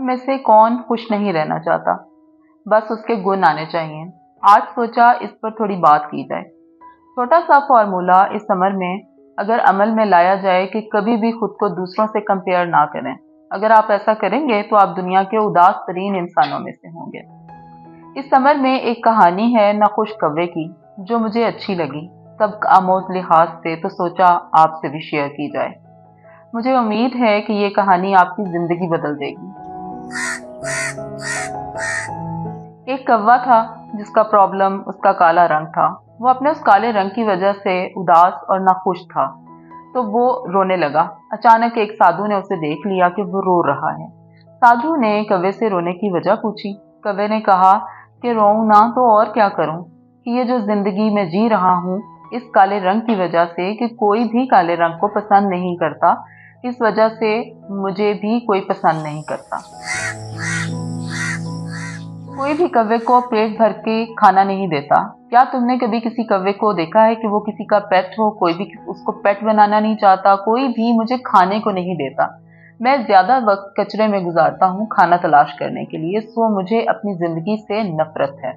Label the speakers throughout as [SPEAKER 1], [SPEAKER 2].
[SPEAKER 1] में से कौन खुश नहीं रहना चाहता, बस उसके गुण आने चाहिए। आज सोचा इस पर थोड़ी बात की जाए। छोटा सा फॉर्मूला इस समर में अगर अमल में लाया जाए कि कभी भी खुद को दूसरों से कंपेयर ना करें। अगर आप ऐसा करेंगे तो आप दुनिया के उदास तरीन इंसानों में से होंगे। इस समर में एक कहानी है नखुश कौवे की जो मुझे अच्छी लगी, सब आमोज लिहाज से, तो सोचा आपसे भी शेयर की जाए। मुझे उम्मीद है कि ये कहानी आपकी जिंदगी बदल देगी। एक कौवा था जिसका प्रॉब्लम उसका काला रंग था। वो अपने उस काले रंग की वजह से उदास और नाखुश था, तो वो रोने लगा। अचानक एक साधु ने उसे देख लिया कि वो रो रहा है। साधु ने कौवे से रोने की वजह पूछी। कौवे ने कहा कि रोऊं ना तो और क्या करूं, कि ये जो जिंदगी में जी रहा हूं इस काले रंग की वजह से, कि कोई भी काले रंग को पसंद नहीं करता, इस वजह से मुझे भी कोई पसंद नहीं करता। कोई भी कौवे को पेट भर के खाना नहीं देता। क्या तुमने कभी किसी कौवे को देखा है कि वो किसी का पेट हो? कोई भी उसको पेट बनाना नहीं चाहता। कोई भी मुझे खाने को नहीं देता। मैं ज्यादा वक्त कचरे में गुजारता हूँ खाना तलाश करने के लिए, सो मुझे अपनी जिंदगी से नफरत है।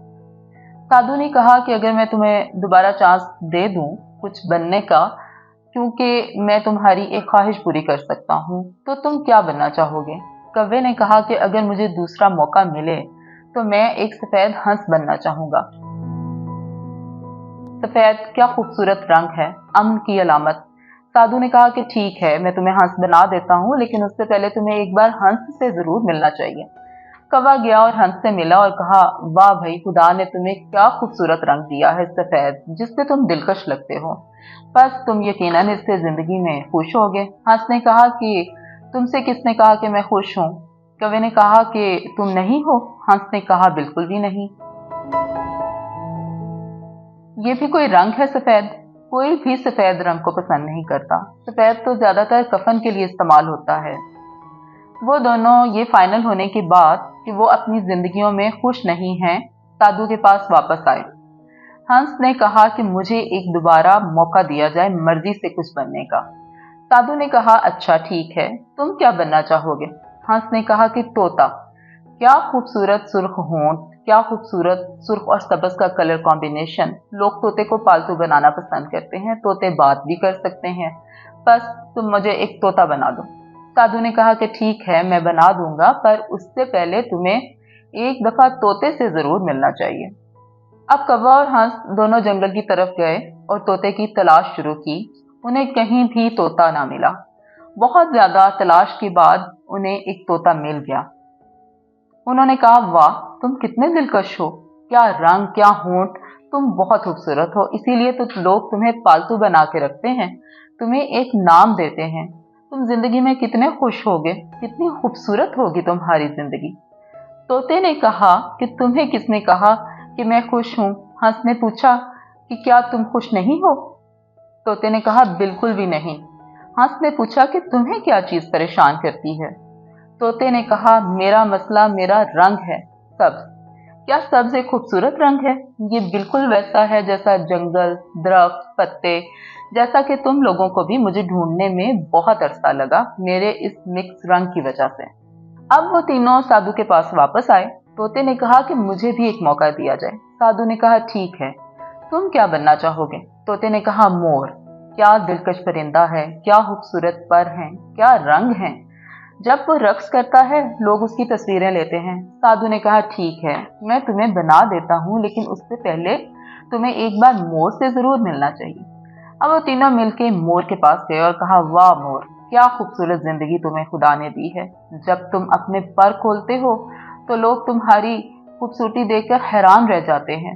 [SPEAKER 1] साधु ने कहा कि अगर मैं तुम्हें दोबारा चांस दे दूं कुछ बनने का, क्योंकि मैं तुम्हारी एक ख्वाहिश पूरी कर सकता हूँ, तो तुम क्या बनना चाहोगे? कौवे ने कहा कि अगर मुझे दूसरा मौका मिले तो मैं एक सफेद हंस बनना चाहूंगा। सफेद क्या खूबसूरत रंग है, अमन की अलामत। साधु ने कहा कि ठीक है, मैं तुम्हें हंस बना देता हूँ, लेकिन उससे पहले तुम्हें एक बार हंस से जरूर मिलना चाहिए। कौवा गया और हंस से मिला और कहा, वाह भाई, खुदा ने तुम्हें क्या खूबसूरत रंग दिया है सफेद, जिससे तुम दिलकश लगते हो। बस तुम यकीनन इससे जिंदगी में खुश होगे। हंस ने कहा कि तुमसे किसने कहा कि मैं खुश हूँ? कौवे ने कहा कि तुम नहीं हो। हंस ने कहा, बिल्कुल भी नहीं। ये भी कोई रंग है सफेद? कोई भी सफेद रंग को पसंद नहीं करता। सफेद तो ज्यादातर कफन के लिए इस्तेमाल होता है। वो दोनों ये फाइनल होने के बाद कि वो अपनी जिंदगियों में खुश नहीं हैं, साधु के पास वापस आए। हंस ने कहा कि मुझे एक दोबारा मौका दिया जाए मर्जी से कुछ बनने का। साधु ने कहा, अच्छा ठीक है, तुम क्या बनना चाहोगे? हंस ने कहा कि तोता। क्या खूबसूरत सुर्ख होंठ, क्या खूबसूरत सुर्ख और सब्ज का कलर कॉम्बिनेशन। लोग तोते को पालतू बनाना पसंद करते हैं। तोते बात भी कर सकते हैं। बस तुम मुझे एक तोता बना दो। साधु ने कहा कि ठीक है, मैं बना दूंगा, पर उससे पहले तुम्हें एक दफा तोते से जरूर मिलना चाहिए। अब कौवा और हंस दोनों जंगल की तरफ गए और तोते की तलाश शुरू की। उन्हें कहीं भी तोता ना मिला। बहुत ज्यादा तलाश के बाद उन्हें एक तोता मिल गया। उन्होंने कहा, वाह, तुम कितने दिलकश हो, क्या रंग, क्या होंठ, तुम बहुत खूबसूरत हो, इसीलिए तो लोग तुम्हें पालतू बना के रखते हैं, तुम्हें एक नाम देते हैं। तुम जिंदगी में कितने खुश होगे, कितनी खूबसूरत होगी तुम्हारी जिंदगी। तोते ने कहा कि तुम्हें किसने कहा कि मैं खुश हूँ? हंस ने पूछा कि क्या तुम खुश नहीं हो? तोते ने कहा, बिल्कुल भी नहीं। हंस ने पूछा कि तुम्हें क्या चीज परेशान करती है? तोते ने कहा, मेरा मसला मेरा रंग है, सब्ज। क्या सब्ज एक खूबसूरत रंग है? ये बिल्कुल वैसा है जैसा जंगल, दरख्त, पत्ते, जैसा कि तुम लोगों को भी मुझे ढूंढने में बहुत अरसा लगा मेरे इस मिक्स रंग की वजह से। अब वो तीनों साधु के पास वापस आए। तोते ने कहा कि मुझे भी एक मौका दिया जाए। साधु ने कहा, ठीक है, तुम क्या बनना चाहोगे? तोते ने कहा, मोर। क्या दिलकश परिंदा है, क्या खूबसूरत पर हैं, क्या रंग हैं। जब वो रक्स करता है लोग उसकी तस्वीरें लेते हैं। साधु ने कहा, ठीक है, मैं तुम्हें बना देता हूँ, लेकिन उससे पहले तुम्हें एक बार मोर से जरूर मिलना चाहिए। अब वो तीनों मिलके मोर के पास गए और कहा, वाह मोर, क्या खूबसूरत जिंदगी तुम्हें खुदा ने दी है। जब तुम अपने पर खोलते हो तो लोग तुम्हारी खूबसूरती देखकर हैरान रह जाते हैं।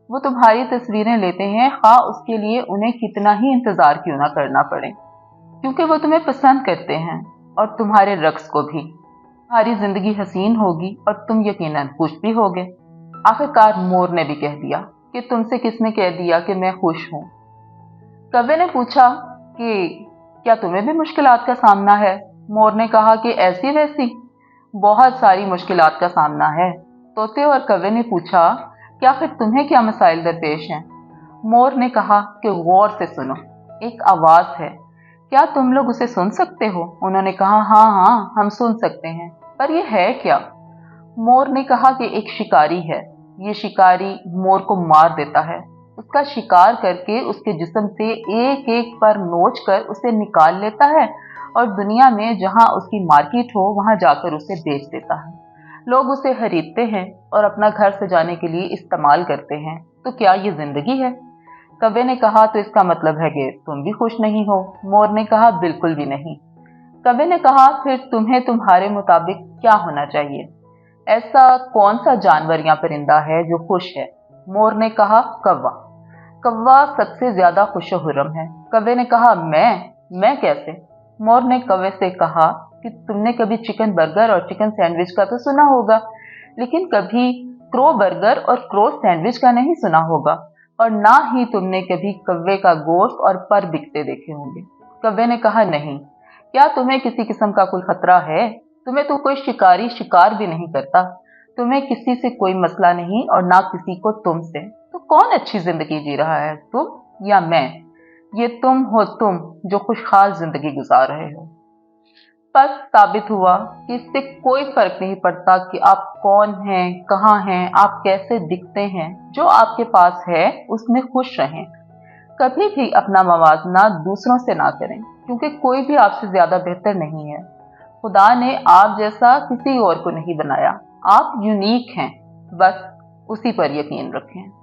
[SPEAKER 1] वो तुम्हारी तस्वीरें लेते हैं, खा उसके लिए उन्हें कितना ही इंतजार क्यों ना करना पड़े, क्योंकि वो तुम्हें पसंद करते हैं और तुम्हारे रक्स को भी। तुम्हारी जिंदगी हसीन होगी और तुम यकीनन खुश भी होगे। आखिरकार मोर ने भी कह दिया कि तुमसे किसने कह दिया कि मैं खुश हूँ? कौवे ने पूछा कि क्या तुम्हें भी मुश्किलात का सामना है? मोर ने कहा कि ऐसी वैसी बहुत सारी मुश्किलात का सामना है। तोते और कौवे ने पूछा कि आखिर तुम्हें क्या मसाइल दरपेश हैं? मोर ने कहा कि गौर से सुनो, एक आवाज है, क्या तुम लोग उसे सुन सकते हो? उन्होंने कहा, हाँ हाँ, हम सुन सकते हैं। पर ये है क्या? मोर ने कहा कि एक शिकारी है। ये शिकारी मोर को मार देता है, उसका शिकार करके उसके जिस्म से एक एक पर नोच कर उसे निकाल लेता है और दुनिया में जहां उसकी मार्केट हो वहां जाकर उसे बेच देता है। लोग उसे खरीदते हैं और अपना घर सजाने के लिए इस्तेमाल करते हैं। तो क्या ये जिंदगी है? कव्वे ने कहा, तो इसका मतलब है कि तुम भी खुश नहीं हो। मोर ने कहा, बिल्कुल भी नहीं। कवि ने कहा, फिर तुम्हें तुम्हारे मुताबिक क्या होना चाहिए? ऐसा कौन सा जानवर या परिंदा है जो खुश है? मोर ने कहा, कौवा। कौवा सबसे ज्यादा खुशो-खुर्रम है। कव्वे ने कहा, मैं कैसे? मोर ने कव्वे से कहा कि तुमने कभी चिकन बर्गर और चिकन सैंडविच का तो सुना होगा, लेकिन कभी क्रो बर्गर और क्रो सैंडविच का नहीं सुना होगा, और ना ही तुमने कभी कव्वे का गोश्त और पर बिकते देखे होंगे। कव्वे ने कहा, नहीं। क्या तुम्हें किसी किस्म का कोई खतरा है? तुम्हें तो कोई शिकारी शिकार भी नहीं करता। तुम्हें किसी से कोई मसला नहीं और ना किसी को तुमसे। तो कौन अच्छी जिंदगी जी रहा है, तुम या मैं? ये तुम हो, तुम जो खुशहाल जिंदगी गुजार रहे हो। बस साबित हुआ कि इससे कोई फर्क नहीं पड़ता कि आप कौन हैं, कहाँ हैं, आप कैसे दिखते हैं। जो आपके पास है उसमें खुश रहें। कभी भी अपना मवाजना दूसरों से ना करें, क्योंकि कोई भी आपसे ज्यादा बेहतर नहीं है। खुदा ने आप जैसा किसी और को नहीं बनाया। आप यूनिक हैं, बस उसी पर यकीन रखें।